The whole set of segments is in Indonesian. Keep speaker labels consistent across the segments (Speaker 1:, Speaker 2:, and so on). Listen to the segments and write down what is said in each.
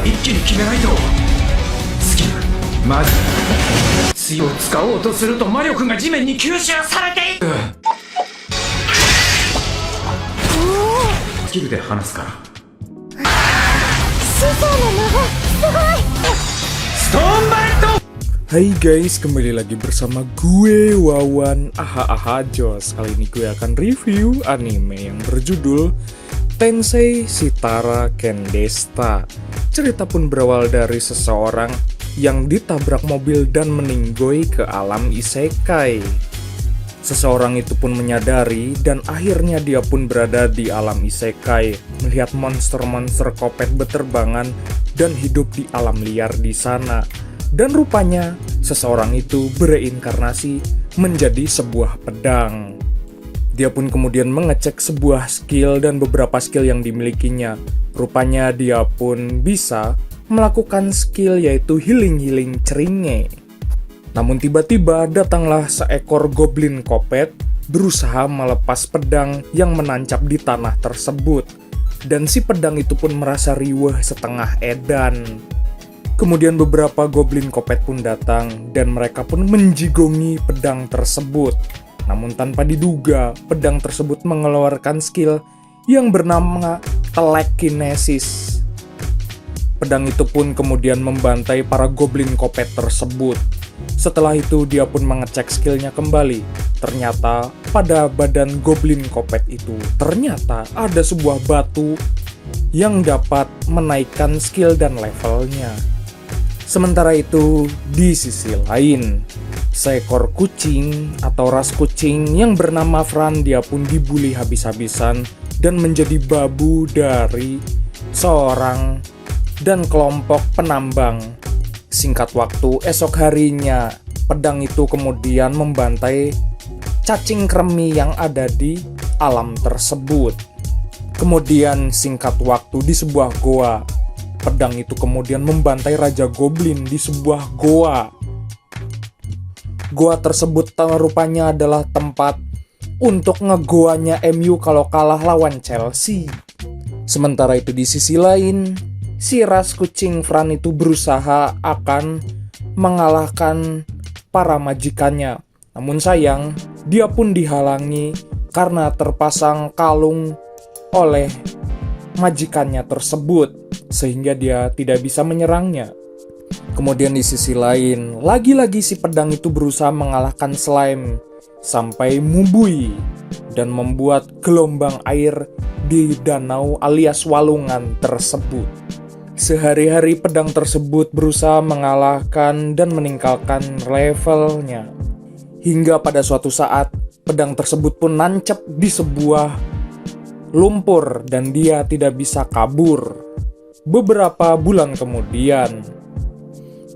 Speaker 1: 一気に決めないと。スキルまず強を使おうとすると魔力が地面に吸収されていく。スキルで話すから。
Speaker 2: 師匠の魔法すごい。
Speaker 1: ストーンバレット。
Speaker 3: Hai guys, kembali lagi bersama gue Wawan Aha Jos. Kali ini gue akan review anime yang berjudul Tensei Shitara Kendesta. Cerita pun berawal dari seseorang yang ditabrak mobil dan meninggoy ke alam isekai. Seseorang itu pun menyadari dan akhirnya dia pun berada di alam isekai, melihat monster-monster kopet beterbangan dan hidup di alam liar di sana. Dan rupanya seseorang itu bereinkarnasi menjadi sebuah pedang. Dia pun kemudian mengecek sebuah skill dan beberapa skill yang dimilikinya. Rupanya dia pun bisa melakukan skill yaitu healing ceringe. Namun tiba-tiba datanglah seekor goblin kopet berusaha melepas pedang yang menancap di tanah tersebut. Dan si pedang itu pun merasa riweh setengah edan. Kemudian beberapa goblin kopet pun datang dan mereka pun menjigongi pedang tersebut. Namun tanpa diduga, pedang tersebut mengeluarkan skill yang bernama telekinesis. Pedang itu pun kemudian membantai para goblin kopet tersebut. Setelah itu dia pun mengecek skillnya kembali. Ternyata pada badan goblin kopet itu ternyata ada sebuah batu yang dapat menaikkan skill dan levelnya. Sementara itu, di sisi lain, seekor kucing atau ras kucing yang bernama Fran dia pun dibully habis-habisan dan menjadi babu dari seorang dan kelompok penambang. Singkat waktu, esok harinya, pedang itu kemudian membantai cacing kremi yang ada di alam tersebut. Kemudian singkat waktu di sebuah goa, pedang itu kemudian membantai Raja Goblin di sebuah goa. Goa tersebut rupanya adalah tempat untuk ngegoanya MU kalau kalah lawan Chelsea. Sementara itu di sisi lain, si ras kucing Fran itu berusaha akan mengalahkan para majikannya. Namun sayang, dia pun dihalangi karena terpasang kalung oleh majikannya tersebut, sehingga dia tidak bisa menyerangnya. Kemudian di sisi lain, lagi-lagi si pedang itu berusaha mengalahkan slime sampai mubui dan membuat gelombang air di danau alias walungan tersebut. Sehari-hari pedang tersebut berusaha mengalahkan dan meningkatkan levelnya. Hingga pada suatu saat, pedang tersebut pun nancep di sebuah lumpur dan dia tidak bisa kabur. Beberapa bulan kemudian,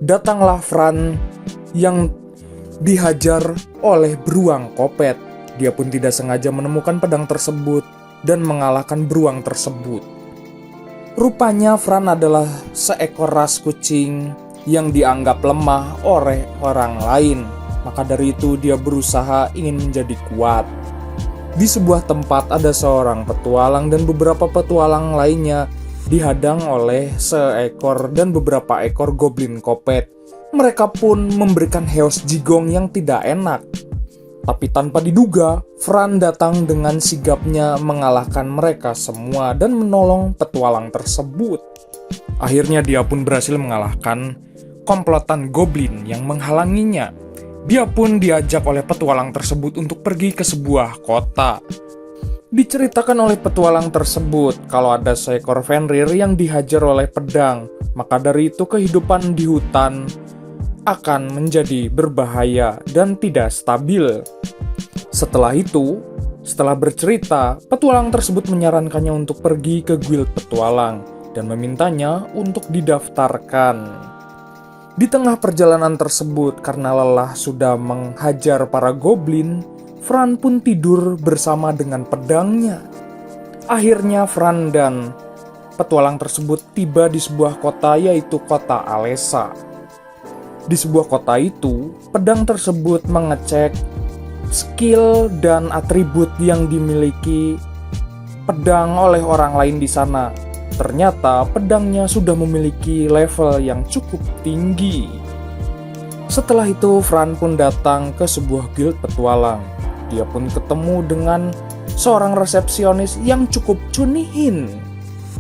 Speaker 3: datanglah Fran yang dihajar oleh beruang kopet. Dia pun tidak sengaja menemukan pedang tersebut dan mengalahkan beruang tersebut. Rupanya Fran adalah seekor ras kucing yang dianggap lemah oleh orang lain. Maka dari itu dia berusaha ingin menjadi kuat. Di sebuah tempat ada seorang petualang dan beberapa petualang lainnya dihadang oleh seekor dan beberapa ekor goblin kopet. Mereka pun memberikan heos jigong yang tidak enak. Tapi tanpa diduga, Fran datang dengan sigapnya mengalahkan mereka semua dan menolong petualang tersebut. Akhirnya dia pun berhasil mengalahkan komplotan goblin yang menghalanginya. Dia pun diajak oleh petualang tersebut untuk pergi ke sebuah kota. Diceritakan oleh petualang tersebut kalau ada seekor Fenrir yang dihajar oleh pedang, maka dari itu kehidupan di hutan akan menjadi berbahaya dan tidak stabil. Setelah itu, setelah bercerita, petualang tersebut menyarankannya untuk pergi ke guild petualang dan memintanya untuk didaftarkan. Di tengah perjalanan tersebut, karena lelah sudah menghajar para goblin, Fran pun tidur bersama dengan pedangnya. Akhirnya Fran dan petualang tersebut tiba di sebuah kota, yaitu kota Alessa. Di sebuah kota itu, pedang tersebut mengecek skill dan atribut yang dimiliki pedang oleh orang lain di sana. ternyata pedangnya sudah memiliki level yang cukup tinggi. Setelah itu Fran pun datang ke sebuah guild petualang. Dia pun ketemu dengan seorang resepsionis yang cukup cunihin.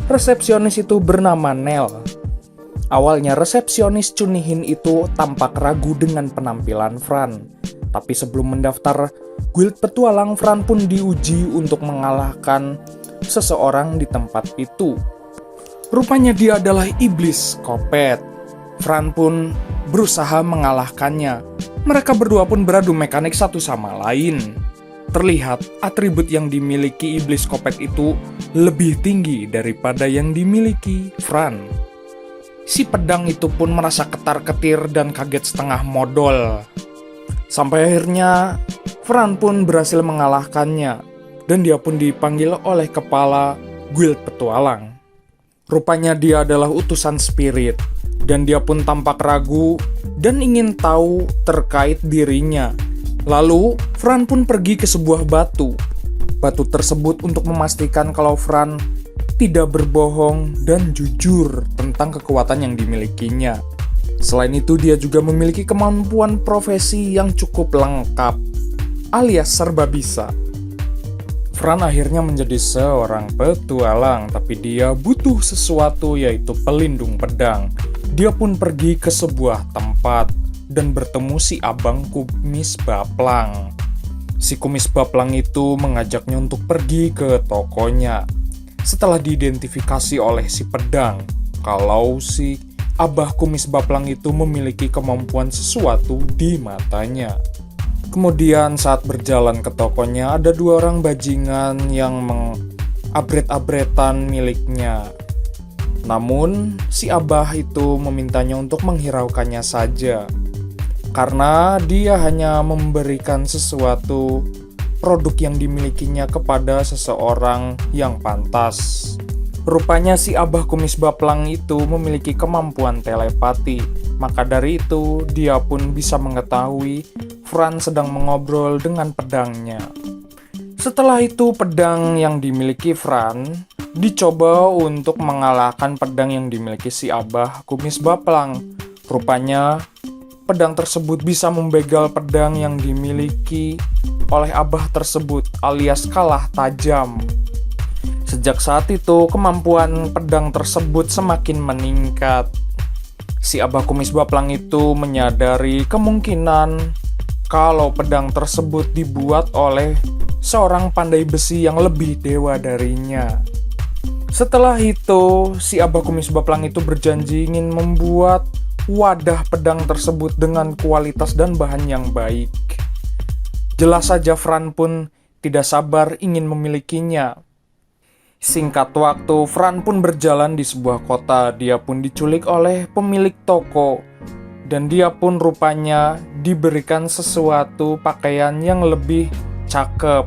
Speaker 3: Resepsionis itu bernama Nell. Awalnya resepsionis cunihin itu tampak ragu dengan penampilan Fran. Tapi sebelum mendaftar guild petualang, Fran pun diuji untuk mengalahkan seseorang di tempat itu. Rupanya dia adalah iblis Kopet. Fran pun berusaha mengalahkannya. Mereka berdua pun beradu mekanik satu sama lain. Terlihat atribut yang dimiliki iblis Kopet itu lebih tinggi daripada yang dimiliki Fran. Si pedang itu pun merasa ketar-ketir dan kaget setengah modal. Sampai akhirnya Fran pun berhasil mengalahkannya dan dia pun dipanggil oleh kepala guild petualang. Rupanya dia adalah utusan spirit dan dia pun tampak ragu dan ingin tahu terkait dirinya. Lalu Fran pun pergi ke sebuah batu. Batu tersebut untuk memastikan kalau Fran tidak berbohong dan jujur tentang kekuatan yang dimilikinya. Selain itu dia juga memiliki kemampuan profesi yang cukup lengkap, alias serba bisa. Fran akhirnya menjadi seorang petualang, tapi dia butuh sesuatu yaitu pelindung pedang. Dia pun pergi ke sebuah tempat dan bertemu si abang kumis baplang. Si kumis baplang itu mengajaknya untuk pergi ke tokonya. Setelah diidentifikasi oleh si pedang, kalau si abah kumis baplang itu memiliki kemampuan sesuatu di matanya. Kemudian saat berjalan ke tokonya, ada dua orang bajingan yang mengabret-abretan miliknya. Namun, si abah itu memintanya untuk menghiraukannya saja. Karena dia hanya memberikan sesuatu produk yang dimilikinya kepada seseorang yang pantas. Rupanya si abah kumis baplang itu memiliki kemampuan telepati. Maka dari itu, dia pun bisa mengetahui Fran sedang mengobrol dengan pedangnya. Setelah itu, pedang yang dimiliki Fran dicoba untuk mengalahkan pedang yang dimiliki si abah kumis baplang. Rupanya, pedang tersebut bisa membegal pedang yang dimiliki oleh abah tersebut, alias kalah tajam. Sejak saat itu, kemampuan pedang tersebut semakin meningkat. Si abah kumis baplang itu menyadari kemungkinan kalau pedang tersebut dibuat oleh seorang pandai besi yang lebih dewa darinya. Setelah itu, si abah kumis baplang itu berjanji ingin membuat wadah pedang tersebut dengan kualitas dan bahan yang baik. Jelas saja Fran pun tidak sabar ingin memilikinya. Singkat waktu, Fran pun berjalan di sebuah kota. Dia pun diculik oleh pemilik toko. Dan dia pun rupanya diberikan sesuatu pakaian yang lebih cakep.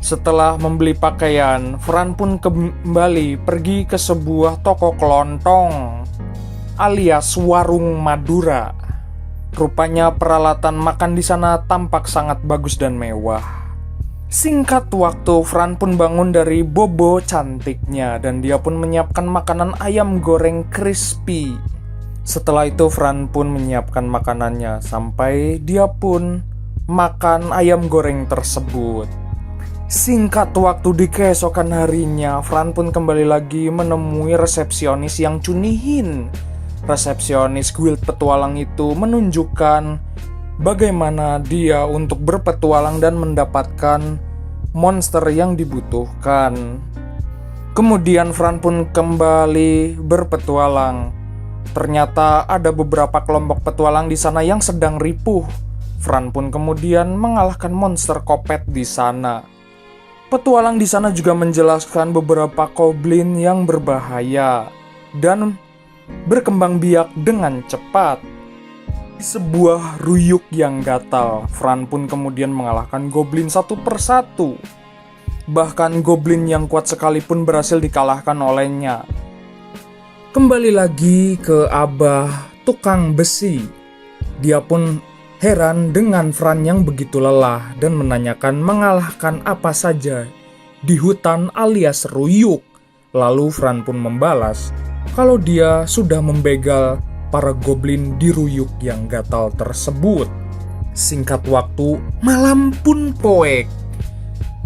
Speaker 3: Setelah membeli pakaian, Fran pun kembali pergi ke sebuah toko kelontong, alias warung Madura. Rupanya peralatan makan di sana tampak sangat bagus dan mewah. Singkat waktu, Fran pun bangun dari bobo cantiknya dan dia pun menyiapkan makanan ayam goreng crispy. Setelah itu, Fran pun menyiapkan makanannya sampai dia pun makan ayam goreng tersebut. Singkat waktu di keesokan harinya, Fran pun kembali lagi menemui resepsionis yang cunihin. Resepsionis guild petualang itu menunjukkan bagaimana dia untuk berpetualang dan mendapatkan monster yang dibutuhkan. Kemudian Fran pun kembali berpetualang. Ternyata ada beberapa kelompok petualang di sana yang sedang ripuh. Fran pun kemudian mengalahkan monster Kopet di sana. Petualang di sana juga menjelaskan beberapa goblin yang berbahaya dan berkembang biak dengan cepat. Di sebuah ruyuk yang gatal, Fran pun kemudian mengalahkan goblin satu persatu. Bahkan goblin yang kuat sekalipun berhasil dikalahkan olehnya. Kembali lagi ke abah tukang besi. Dia pun heran dengan Fran yang begitu lelah dan menanyakan mengalahkan apa saja di hutan alias ruyuk. Lalu Fran pun membalas kalau dia sudah membegal para goblin di ruyuk yang gatal tersebut. Singkat waktu, malam pun poek.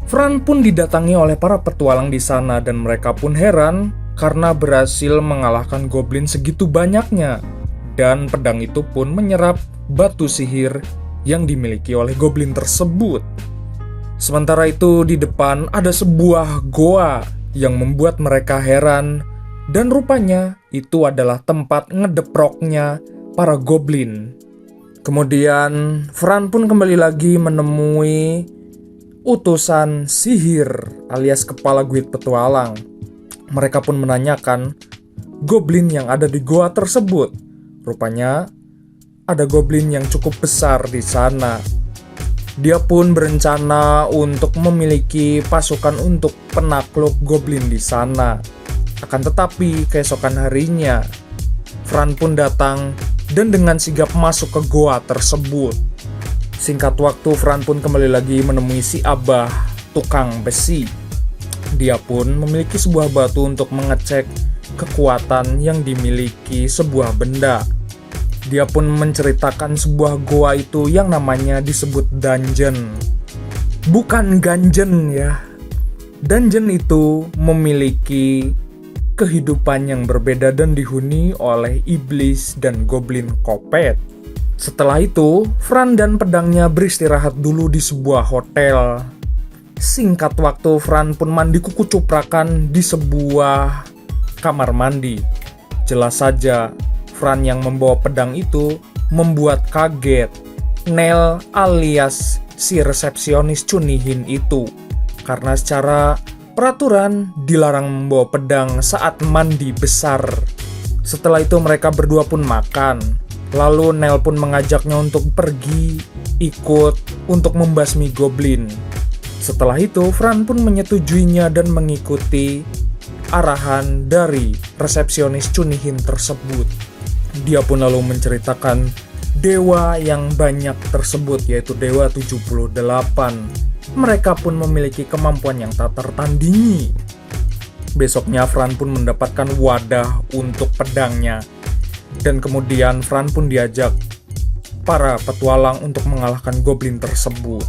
Speaker 3: Fran pun didatangi oleh para petualang di sana dan mereka pun heran karena berhasil mengalahkan goblin segitu banyaknya. Dan pedang itu pun menyerap batu sihir yang dimiliki oleh goblin tersebut. Sementara itu di depan ada sebuah goa yang membuat mereka heran dan rupanya itu adalah tempat ngedeproknya para goblin. Kemudian Fran pun kembali lagi menemui utusan sihir alias kepala guild petualang. Mereka pun menanyakan goblin yang ada di goa tersebut. Rupanya ada goblin yang cukup besar di sana. Dia pun berencana untuk memiliki pasukan untuk penakluk goblin di sana. Akan tetapi keesokan harinya, Fran pun datang dan dengan sigap masuk ke goa tersebut. Singkat waktu, Fran pun kembali lagi menemui si Abah, tukang besi. Dia pun memiliki sebuah batu untuk mengecek kekuatan yang dimiliki sebuah benda. Dia pun menceritakan sebuah goa itu yang namanya disebut dungeon. Bukan ganjen ya. Dungeon itu memiliki kehidupan yang berbeda dan dihuni oleh iblis dan goblin kopet. Setelah itu, Fran dan pedangnya beristirahat dulu di sebuah hotel. Singkat waktu, Fran pun mandi kuku cuprakan di sebuah kamar mandi. Jelas saja, Fran yang membawa pedang itu membuat kaget Nel alias si resepsionis Chunihin itu. Karena secara peraturan dilarang membawa pedang saat mandi besar. Setelah itu mereka berdua pun makan. Lalu Nel pun mengajaknya untuk pergi ikut untuk membasmi goblin. Setelah itu, Fran pun menyetujuinya dan mengikuti arahan dari resepsionis Chunihin tersebut. Dia pun lalu menceritakan dewa yang banyak tersebut, yaitu Dewa 78. Mereka pun memiliki kemampuan yang tak tertandingi. Besoknya Fran pun mendapatkan wadah untuk pedangnya. Dan kemudian Fran pun diajak para petualang untuk mengalahkan goblin tersebut.